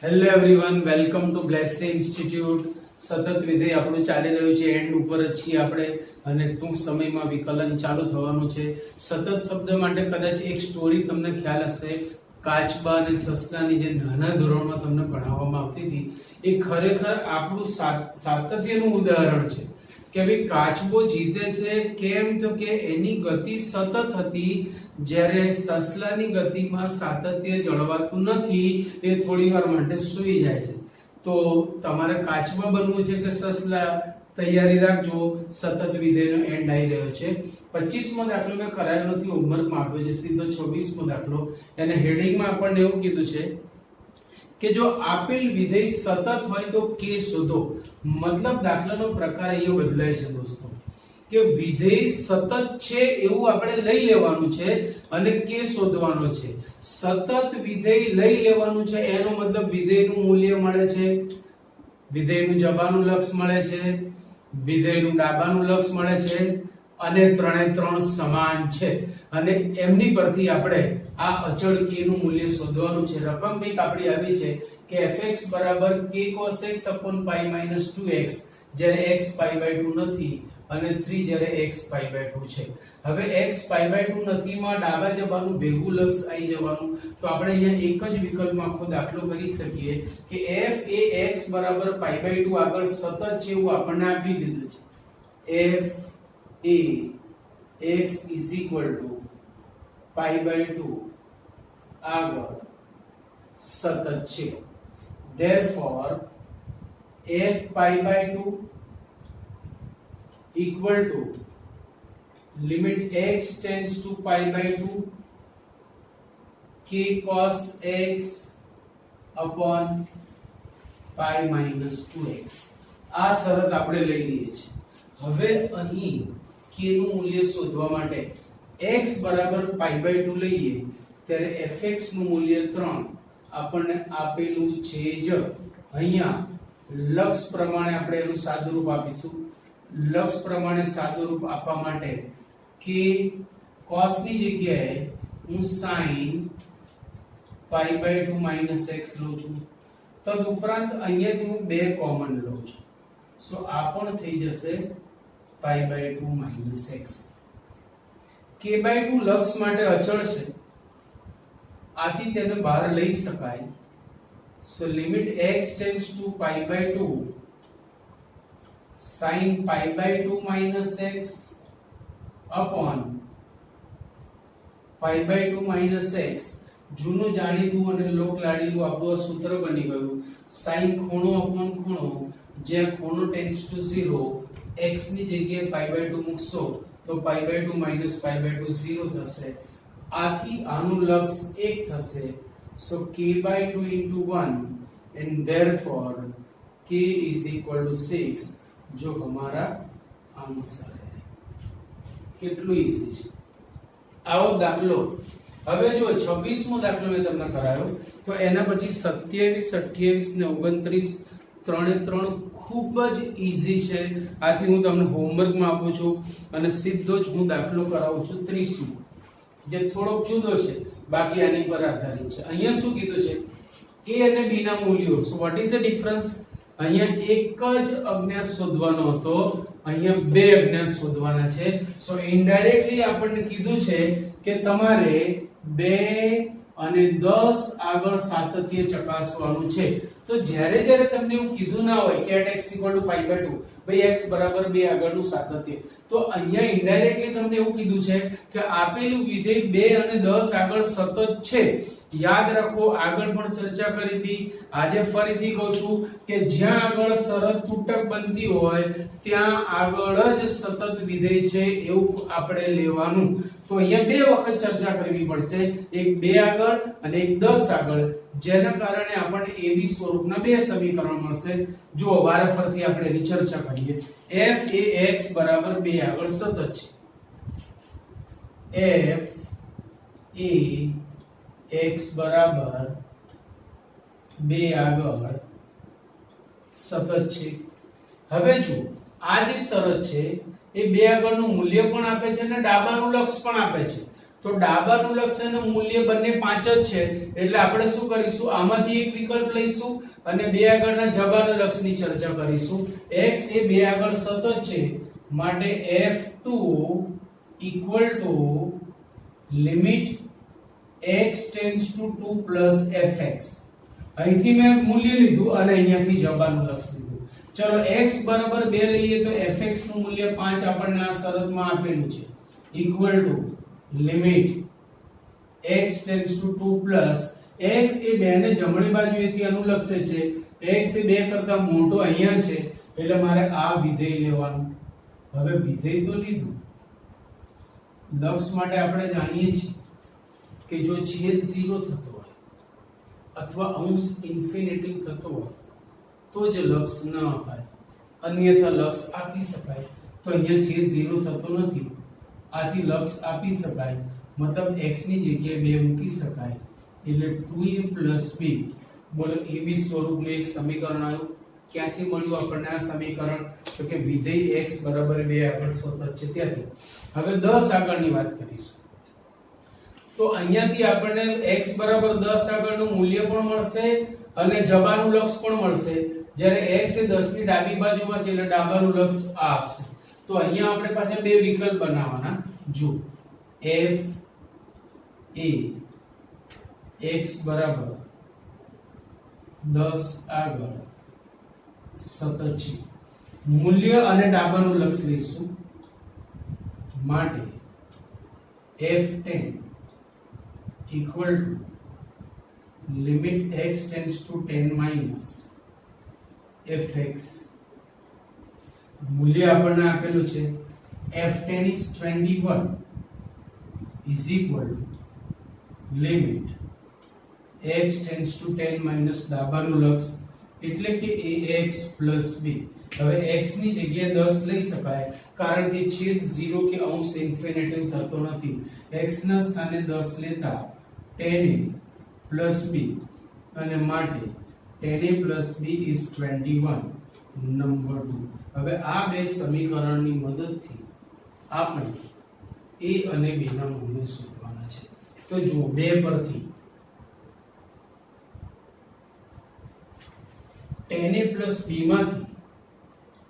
Hello everyone, welcome to Blessy institute. સતત વિધેય આપણું ચાલી રહ્યું છે, એન્ડ ઉપર જ છીએ આપણે અને ટૂંક સમયમાં વિકલન ચાલુ થવાનું છે. સતત શબ્દ માટે કદાચ એક સ્ટોરી તમને ખ્યાલ હશે, કાચબા અને સસલાની, જે નાના ધોરણમાં તમને ભણાવવામાં આવતી હતી. એ ખરેખર આપણું સાતત્યનું ઉદાહરણ છે કે ભાઈ કાચબો જીતે છે કેમ, તો કે એની ગતિ સતત હતી, જ્યારે સસલાની ગતિમાં સાતત્ય જળવાતું નથી, એ થોડી વાર માટે સૂઈ જાય છે. તો તમારે કાચબા બનવું છે કે સસલા? તૈયારી રાખજો, સતત વિધેયનો એન્ડ આવી રહ્યો છે. 25મો દાખલો મેં કરાયો નથી, હોમવર્કમાં આપ્યો છે, સીધો 26મો દાખલો. એને હેડિંગમાં આપણને એવું કીધું છે કે જો આપેલ વિધેય સતત હોય તો કે શોધો. મતલબ દાખલાનો પ્રકાર અહીંયા બદલાય છે દોસ્તો, કે વિધેય સતત છે એવું આપણે લઈ લેવાનું છે અને કે શોધવાનો છે. સતત વિધેય લઈ લેવાનું છે એનો મતલબ વિધેયનું મૂલ્ય મળે છે, વિધેયનું જબાનું લક્ષ મળે છે, વિધેયનું ડાબાનું લક્ષ મળે છે અને ત્રણે ત્રણ સમાન છે. અને એમની પરથી આપણે આ અચળ k નું મૂલ્ય શોધવાનું છે. રકમ કંઈક આપણી આવી છે કે fx બરાબર k cos x upon pi minus 2x, જ્યારે x pi by 2 નથી અને 3 જ્યારે x pi by 2 છે. હવે x pi by 2 નથી માં ડાબા જબાનું ભેગું લક્ષ આવી જવાનું, તો આપણે અહીંયા એક જ વિકલ્પમાં આખો દાખલો કરી શકીએ કે f એ x બરાબર pi by 2 આગળ સતત છે એવું આપણને આપી દીધું છે. f A x is equal to pi by 2 આગળ સતત છે. Therefore f pi by 2 equal to limit x tends to pi by 2 k cos x upon pi minus 2x. આ શરત આપણે લઈ લઈએ છીએ. હવે અહીં k નું મૂલ્ય શોધવા માટે x બરાબર pi by 2 લઈએ ત્યારે fx નું મૂલ્ય 3 આપણને આપેલું છે જ. અહીંયા લક્ષ પ્રમાણે આપણે એનું સાદુરૂપ આપીશું. લક્ષ પ્રમાણે સાદુરૂપ આપવા માટે k cos ની જગ્યાએ હું sin pi by 2 minus x લઉં છું. તદુપરાંત અહીંયાથી હું 2 કોમન લઉં છું, સો આ પણ થઈ જશે pi by 2 minus x. k by 2 લક્ષ માટે અચળ છે, આથી તેને બહાર લઈ શકાય. So limit x tends to pi by 2 sin pi by 2 minus x upon pi by 2 minus x. જૂનું જાણીતું અને લોક લાડીલું આપણું સૂત્ર બની ગયું. sin ખૂણો અપોન ખૂણો, જ્યાં ખૂણો tends to 0, x ની જગ્યાએ pi by 2 મૂકશો તો pi by 2 minus pi by 2 0 થશે. આથી આનું લક્ષ 1 થશે. So k by 2 into 1 and therefore k is equal to 6, जो हमारा आंसर है. કેટલું ઈઝી છે આવો દાખલો. હવે જો 26મો દાખલો મેં તમને કરાયો, તો એના પછી 27, 28 ને 29 ત્રણે ત્રણ ખૂબ જ ઈઝી છે. આથી હું તમને હોમવર્કમાં આપું છું અને સીધો જ હું દાખલો કરાવું છું 30મો, જે થોડોક જુદો છે, બાકી આની પર આધારિત છે. અહીંયા શું કીધું છે? a અને b ના મૂલ્યો. So what is the difference? અહીંયા એક જ અજ્ઞાત શોધવાનો હતો, અહીંયા બે અજ્ઞાત શોધવાના છે. સો ઇનડાયરેક્ટલી આપણને કીધું છે કે તમારે 2 અને 10 આગળ સાતત્ય ચકાસવાનું છે. તો જ્યારે જ્યારે તમને એવું કીધું ના હોય કે x pi by 2, ભાઈ x બરાબર 2 આગળનું સાતત્ય, તો અહીંયા ઇનડાયરેક્ટલી તમને એવું કીધું છે કે આપેલું વિધેય 2 અને 10 આગળ સતત છે. યાદ રાખો, આગળ પણ ચર્ચા કરી હતી, આજે ફરીથી કહું છું કે જ્યાં આગળ શરત તૂટક બનતી હોય ત્યાં આગળ જ સતત વિધેય છે એવું આપણે લેવાનું. તો અહીંયા બે વખત ચર્ચા કરવી પડશે, એક 2 આગળ અને એક 10 આગળ, જેના કારણે આપણને ab સ્વરૂપના બે સમીકરણ મળશે. જો વારાફરતી આપણે એની ચર્ચા કરીએ. f એ x બરાબર 2 આગળ સતત છે. f એ x બરાબર 2 આગળ સતત છે. હવે જો આ જે શરત છે એ 2 આગળનું મૂલ્ય પણ આપે છે અને ડાબાનું લક્ષ પણ આપે છે. તો ડાબાનું લક્ષ અને મૂલ્ય બંને 5 જ છે એટલે આપણે શું કરીશું આમાંથી એક વિકલ્પ લઈશું અને બે આગળના જવાના લક્ષની ચર્ચા કરીશું x એ બે આગળ સતત છે માટે f2 equal to limit x tends to 2 plus fx અહીંથી મેં મૂલ્ય લીધું અને અહીંયાથી જવાનું લક્ષ લીધું ચલો x બરાબર 2 લઈએ તો fx નું મૂલ્ય 5 આપણને આ શરતમાં આપેલું છે equal to limit x tends to 2 plus x એ 2 ને જમણી બાજુએથી અનુલક્ષે છે x એ 2 કરતા મોટો અહીંયા છે એટલે મારે આ વિધેય લેવાનું હવે વિધેય તો લીધું લક્ષ માટે આપણે જાણીએ છીએ કે જો છેદ 0 થતો હોય અથવા અંશ ઇન્ફિનિટી થતો હોય તો જ લક્ષ ન અપાય અન્યથા લક્ષ આપી શકાય તો અહીંયા છેદ 0 થતો નથી આથી લક્ષ આપી શકાય મતલબ x ની જગ્યાએ 2 મૂકી શકાય એટલે 2a b બોલો એવી સ્વરૂપનું એક સમીકરણ આવ્યું ક્યાંથી મળ્યું આપણને આ સમીકરણ તો કે વિધેય x બરાબર 2 આગળ સતત છે ત્યાંથી હવે 10 આગળની વાત કરીશું તો અહીંયાથી આપણને x બરાબર 10 આગળનું મૂલ્ય પણ મળશે અને જવાનું લક્ષ પણ મળશે જ્યારે x એ 10 ની ડાબી બાજુમાં છે એટલે ડાબાનું લક્ષ આ આવશે તો અહીંયા આપણે પાછા બે વિકલ્પ બનાવવાના જો f એ x બરાબર 10 આગળ સતત છે મૂલ્ય અને ડાબાનું લક્ષ લઈશું માટે f10 equal to limit x tends to 10 minus fx મૂલ્ય આપણને આપેલું છે f10 is 21 is equal to limit x tends to 10 minus ડાબાનું લક્ષ એટલે કે ax b હવે x ની જગ્યાએ 10 લઈ શકાય કારણ કે છેદ 0 કે અંશ ઇન્ફિનિટી થતો નથી x ના સ્થાને 10 લેતા 10a b અને માટે 10a b is 21 નંબર 2 હવે આ બે સમીકરણની મદદથી આપણે a અને b ના મૂલ્યો શોધવાના છે તો જુઓ 2 પરથી 10a b માંથી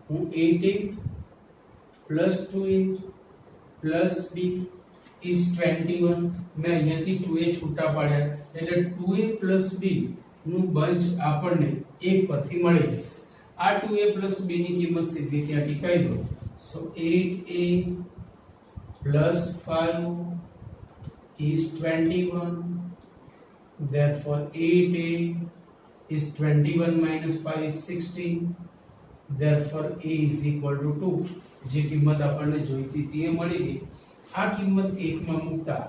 હું 8a 2a b is 21 મેં અહીંયાથી 2a છૂટા પાડ્યા એટલે 2a b નું બંચ આપણને 1 પરથી મળી જશે આ 2a b ની કિંમત સીધી ત્યાં ટીકાઈ દો સો 8a 5 is 21 therefore 8a is 21 minus 5 is 16 therefore a is equal to 2 જે કિંમત આપણને જોઈતી હતી એ મળી ગઈ આ કિંમત 1 માં મૂકતા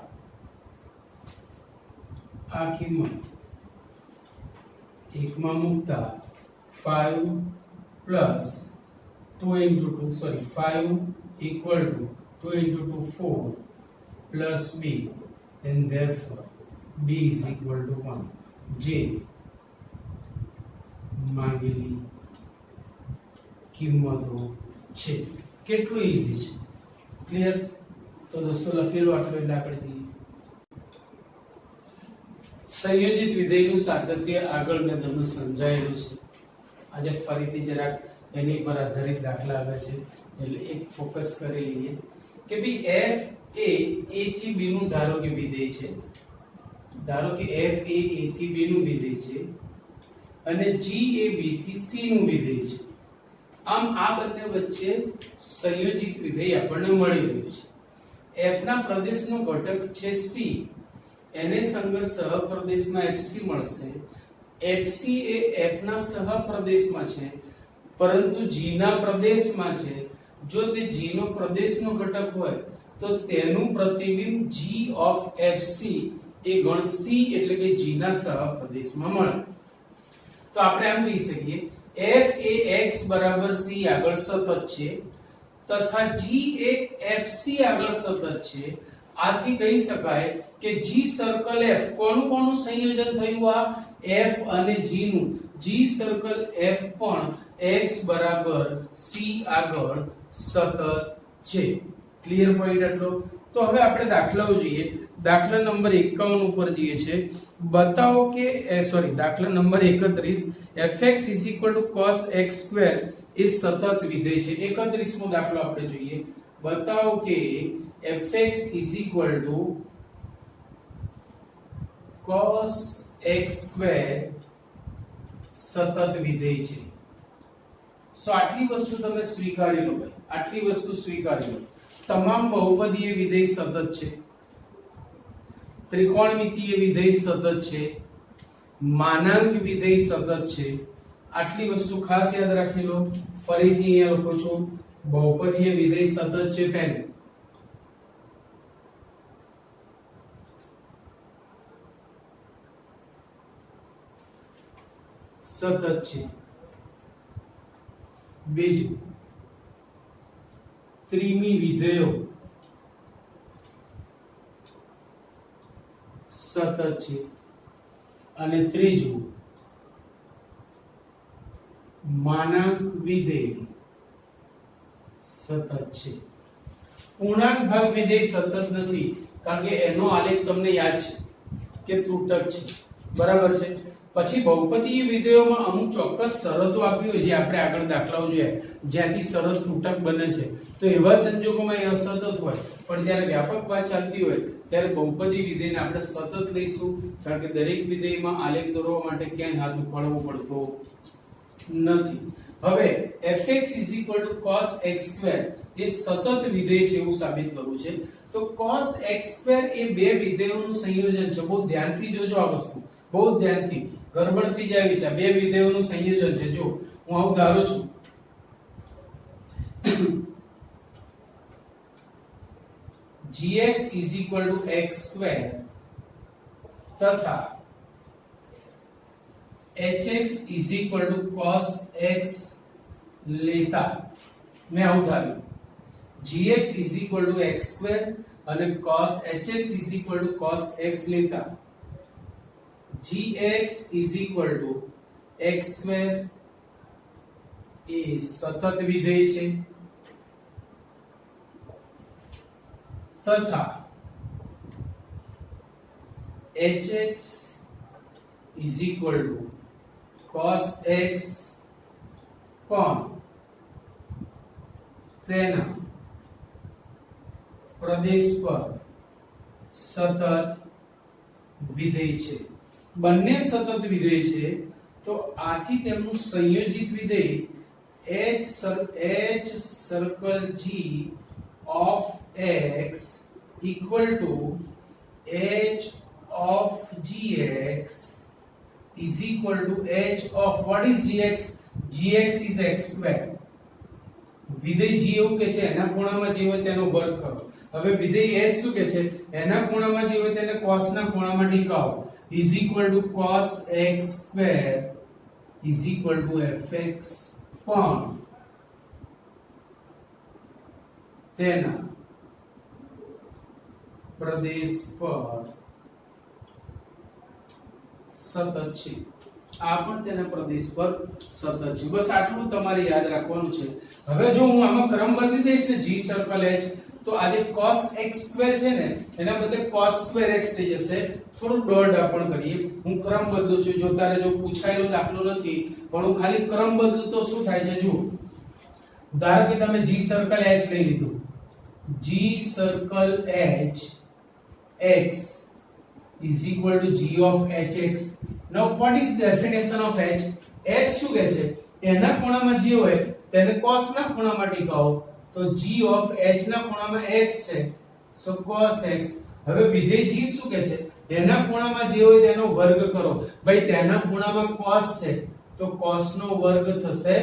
આ કિંમત 1 માં મૂકતા 5 plus 2 into 2 sorry 5 equal to 2 into 2 4 plus b and therefore b is equal to 1 જે માંગેલી કિંમતો છે કેટલું ઈઝી છે ક્લિયર તો દોસ્તો લખેલું આટલું એટલે આપણે જઈએ સંયોજિત વિધેયનું સાતત્ય આગળ મેં તમને સમજાયેલું છે આજે ફરીથી જરાક એની પર આધારિત દાખલા આવે છે એટલે એક ફોકસ કરી લઈએ કે ભઈ f એ a થી b નું ધારો કે વિધેય છે ધારો કે f એ a થી b નું વિધેય છે અને g એ b થી c નું વિધેય છે આમ આ બંને વચ્ચે સંયોજિત વિધેય આપણને મળી રહ્યું છે f ના પ્રદેશનો ઘટક છે c એને સંગત સહપ્રદેશમાં fc મળશે fc એ f ના સહપ્રદેશમાં છે પરંતુ g ના પ્રદેશમાં છે જો તે g નો પ્રદેશનો ઘટક હોય તો તેનું પ્રતિબિંબ g of fc એ ગણ c એટલે કે g ના સહપ્રદેશમાં મળે તો આપણે એમ કહી શકીએ f એ x બરાબર c આગળ સતત છે તથા g એ fc આગળ સતત છે આથી કહી શકાય કે g સર્કલ f કોનું સંયોજન થયું આ f અને g નું g સર્કલ f પણ x બરાબર c આગળ સતત છે ક્લિયર પોઈન્ટ આટલો. તો હવે આપણે દાખલાઓ જોઈએ. દાખલા નંબર 51 ઉપર જઈએ છે. બતાવો કે દાખલા નંબર 31 fx cos x2 એ સતત વિધેય છે. 31મો દાખલો આપણે જોઈએ. બતાવો કે fx cos x2 સતત વિધેય છે. સો આટલી વસ્તુ તમે સ્વીકારી લો ભાઈ, આટલી વસ્તુ સ્વીકારી લો. તમામ બહુપદીય વિધેય સતત છે, ત્રિકોણમિતિય વિધેય સતત છે, માનાંક વિધેય સતત છે. આટલી વસ્તુ ખાસ યાદ રાખી લો. ફરીથી અહીંયા લખો છો, બહુપદીય વિધેય સતત છે. પહેલું સતત છે. બીજું ત્રિમી વિધેયો સતત છે. અને ત્રીજું માનાંક વિધેય સતત છે. પૂર્ણાંક ભાગ વિધેય સતત નથી, કારણ કે એનો આલેખ તમને યાદ છે કે ત્રુટક છે. બરાબર છે. પછી બહુપદીય વિધેયોમાં અમુક ચોક્કસ શરતો આપી હોય, જે આપણે આગળ દાખલાઓ જોયા, જ્યાંથી શરત ત્રુટક બને છે. તો એવા સંજોગોમાં એ અસતત હોય, પણ જ્યારે વ્યાપક વાત ચાલતી હોય ત્યારે બહુપદી વિધેયને આપણે સતત લઈશું, કારણ કે દરેક વિધેયમાં આલેખ દોરવા માટે ક્યાંય હાથ ઉપાડવો પડતો નથી. હવે fx cos x2 એ સતત વિધેય છે એવું સાબિત કરવું છે. તો cos x2 એ બે વિધેયોનું સંયોજન છે. બહુ ધ્યાનથી જોજો આ વસ્તુ, બહુ ધ્યાનથી. ગડબડ થઈ જાય છે. બે વિધેયોનું સંયોજન છે. જો હું આવું ધારું છું, gx x2 તથા hx cos x લેતા મેં આવું ધાર્યું. gx x2 અને hx cos x લેતા gx x2 એ સતત વિધેય છે તથા hx cos x પણ તેના પ્રદેશ પર સતત વિધેય છે. બંને સતત વિધેય છે, તો આથી તેમનું સંયોજિત વિધેય h circle g of x equal to h of gx is equal to h of what is gx? gx is x square. વિધેય g એવું કે છે એના ખૂણામાં જે હોય તેનો વર્ગ કરો. હવે વિધેય h શું કે છે? એના ખૂણામાં જે હોય તેને cos ના ખૂણામાં ટીકાવો. is equal to cos x square is equal to fx પણ તેના પ્રદેશ પર સતત છે. આ પણ તેના પ્રદેશ પર સતત છે. બસ આટલું તમારે યાદ રાખવાનું છે. હવે જો હું આમાં ક્રમ બદલી દઈશ ને, g સર્કલ h, તો આ જે cos x2 છે ને એના બદલે cos square x થઈ જશે. થોડું ડોટ આપણ કરીએ. હું ક્રમ બદલું છું. જો તારે જો પૂછાયેલો દાખલો નથી, પણ હું ખાલી ક્રમ બદલું તો શું થાય છે જો. ધારો કે તમે g સર્કલ h લઈ લીધું. g circle h x is equal to g of hx. Now what is the definition of h? h શું કહે છે? એના ખૂણામાં જે હોય તેને cos ના ખૂણામાં ટીકાવો. તો g of h ના ખૂણામાં x છે, so cos x. હવે વિધેય g શું કહે છે? એના ખૂણામાં જે હોય તેનો વર્ગ કરો. ભાઈ તેના ખૂણામાં cos છે, તો cos નો વર્ગ થશે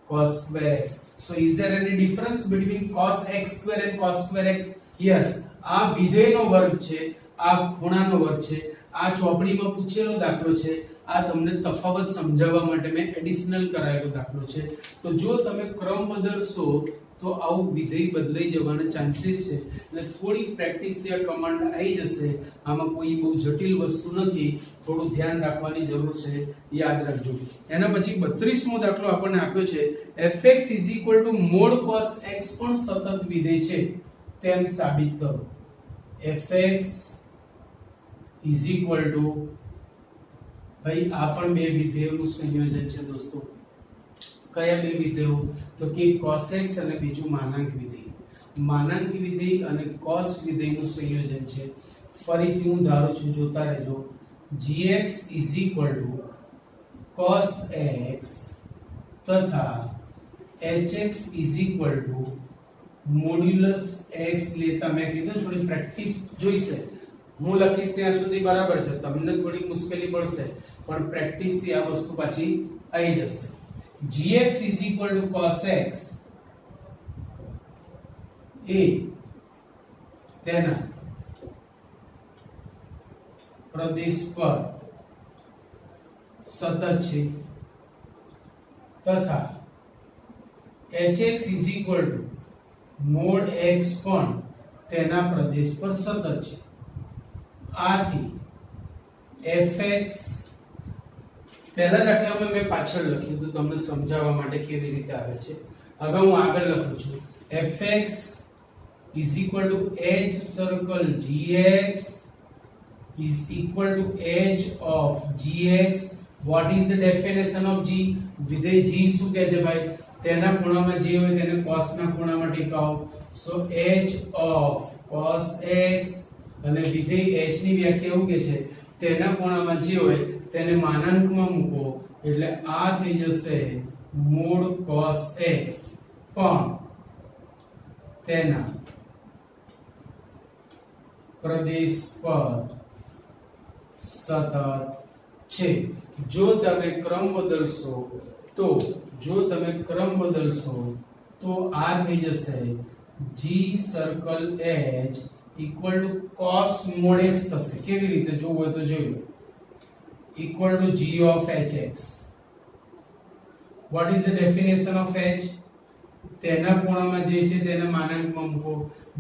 cos square x. So is there any difference between cos x square and cos square x? Yes. આ વિધેયનો વર્ગ છે, આ ખૂણાનો વર્ગ છે. આ ચોપડીમાં પૂછેલો દાખલો છે. આ તમને તફાવત સમજાવવા માટે મેં એડિશનલ કરાયેલો દાખલો છે. તો જો તમે ક્રમ બદલશો તો આવું વિધેય બદલાઈ જવાના ચાન્સીસ છે. એટલે થોડી પ્રેક્ટિસ થી આ કમાન્ડ આવી જશે. આમાં કોઈ બહુ જટિલ વસ્તુ નથી. થોડું ધ્યાન રાખવાની જરૂર છે, યાદ રાખજો. એના પછી 32મો દાખલો આપણને આપ્યો છે fx mod cos x પણ સતત વિધેય છે. તેમ સાબિત કરો. fx ઇઝ ઇક્વલ ટુ, ભાઈ આ પણ બે વિધેયોનું સંયોજન છે દોસ્તો. કયા બે વિધેયો? તો કે cos x અને બીજું માનાંક વિધેય. માનાંક વિધેય અને cos વિધેયનું સંયોજન છે. ફરીથી હું ધારું છું, જોતા રહેજો. gx is equal to cos x તથા hx is equal to modulus x લેતા, મેં કીધું થોડી પ્રેક્ટિસ જોઈશે. હું લખીશ ત્યાં સુધી બરાબર છે, તમને થોડી મુશ્કેલી પડશે, પણ પ્રેક્ટિસ થી આ વસ્તુ પાછી આવી જશે. gx is equal to cos x એ તેના પ્રદેશ પર સતત છે તથા hx is equal to mode x પણ તેના પ્રદેશ પર સતત છે. આથી fx, પહેલા દાખલામાં મેં પાછળ લખ્યું તો તમને સમજાવવા માટે કેવી રીતે આવે છે. હવે હું આગળ લખું છું. fx is equal to edge circle gx is equal to edge of gx. What is the definition of g? વિધેય g શું કહે છે ભાઈ? તેના ખૂણામાં જે હોય તેને cos ના ખૂણામાં ટેકાવો. so edge of cos x અને વિધેય h ની વ્યાખ્યા એવું કે છે તેના ખૂણામાં જે હોય તેને માનાંકમાં મૂકો એટલે આ થઈ જશે મોડ cos x પણ તેના પ્રદેશ પર સતત છે. જો તમે ક્રમ બદલશો તો આ થઈ જશે g circle h equal to cos mod x થશે. કેવી રીતે જોવું હોય તો જોઈ લો. Equal to g of hx. what is the definition of h? તેના ખૂણામાં જે છે તેને માનાંકમાં મૂકો.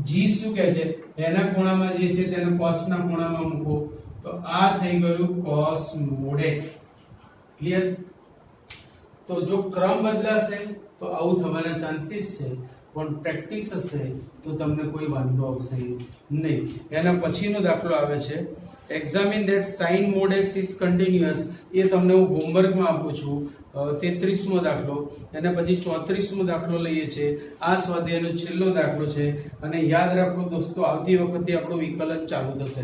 g શું કહે છે? એના ખૂણામાં જે છે તેને cos ના ખૂણામાં મૂકો તો આ થઈ ગયું cos mod x. ક્લિયર? તો જો ક્રમ બદલાશે તો આવું થવાના ચાન્સીસ છે, પણ પ્રેક્ટિસ હશે તો તમને કોઈ વાંધો આવશે નહીં. એના પછીનો દાખલો આવે છે examine that sin mod x is continuous. એ તમને હું હોમવર્કમાં આપું છું. 33મો દાખલો. એના પછી 34મો દાખલો લઈએ છીએ. આ સ્વાધ્યાયનો છેલ્લો દાખલો છે અને યાદ રાખો દોસ્તો, આવતી વખતે આપણું વિકલન ચાલુ થશે.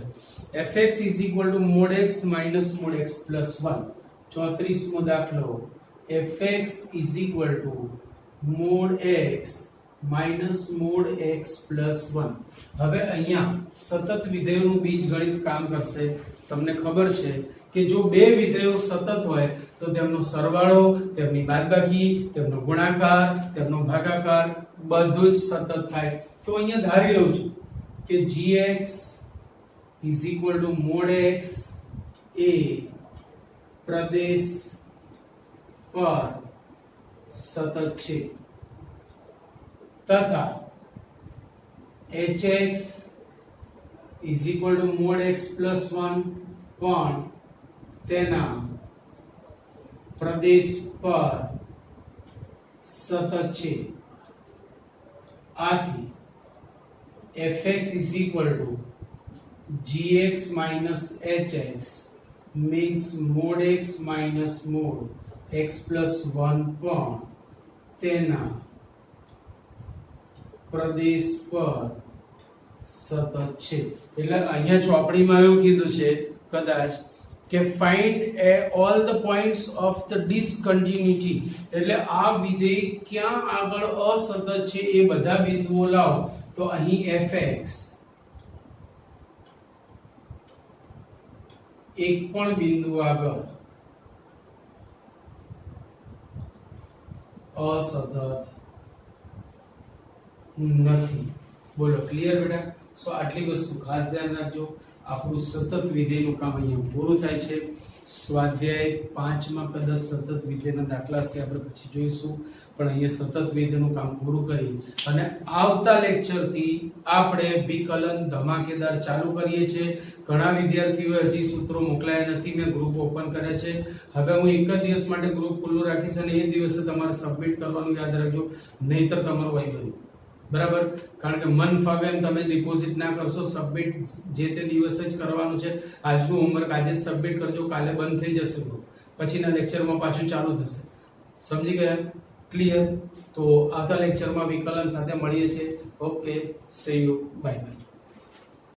fx is equal to mod x minus mod x plus 1. 34મો દાખલો. fx is equal to mod x minus mod x plus 1. હવે અહીંયા સતત વિધેયોનું બીજગણિત કામ કરશે. તમને ખબર છે કે જો બે વિધેયો સતત હોય તો તેમનો સરવાળો, તેમની બાદબાકી, તેમનો ગુણાકાર, તેમનો ભાગાકાર બધું જ સતત થાય. તો અહીંયા ધારી લઉં છું કે gx is equal to mod x એ પ્રદેશ પર સતત છે તથા hx is equal to mod x plus 1 પણ તેના પ્રદેશ પર સતત છે. આથી fx is equal to gx minus hx means mod x minus mod x plus 1 પણ તેના પ્રદેશ પર સતત છે. એટલે અહીંયા ચોપડીમાં એવું કીધું છે કદાચ કે find all the points of the discontinuity. એટલે આ વિધેય ક્યાં આગળ અસતત છે એ બધા બિંદુઓ લાવો. તો અહીં fx એક પણ બિંદુ આગળ અસતત નથી. બોલો ક્લિયર બેટા? સો આટલી વસ્તુ ખાસ ધ્યાન રાખજો. આપણું સતત વિધેયનું કામ અહીંયા પૂરું થાય છે. સ્વાધ્યાય 5માં કદાચ સતત વિધેયના દાખલા છે, આપણે પછી જોઈશું, પણ અહીંયા સતત વિધેયનું કામ પૂરું કરી અને આવતા લેક્ચરથી આપણે વિકલન ધમાકેદાર ચાલુ કરીએ છીએ. ઘણા વિદ્યાર્થીઓએ હજી સૂત્રો મોકલાયા નથી, મેં ગ્રુપ ઓપન કર્યા છે. હવે હું એક જ દિવસ માટે ગ્રુપ ખુલ્લું રાખીશ અને એ દિવસે તમારે સબમિટ કરવાનું યાદ રાખજો, નહીતર તમારું વાઈ ગયું બરાબર, કારણ કે મન ફાવે એમ તમે ડિપોઝિટ ના કરશો. સબમિટ જે તે દિવસે જ કરવાનું છે. આજનું હોમવર્ક આજે જ સબમિટ કરજો, કાલે બંધ થઈ જશે ગ્રુપ, પછીના લેક્ચરમાં પાછું ચાલુ થશે. સમજી ગયા? ક્લિયર? તો આવતા લેક્ચરમાં વિકલન સાથે મળીએ છીએ. Okay, C you, bye bye.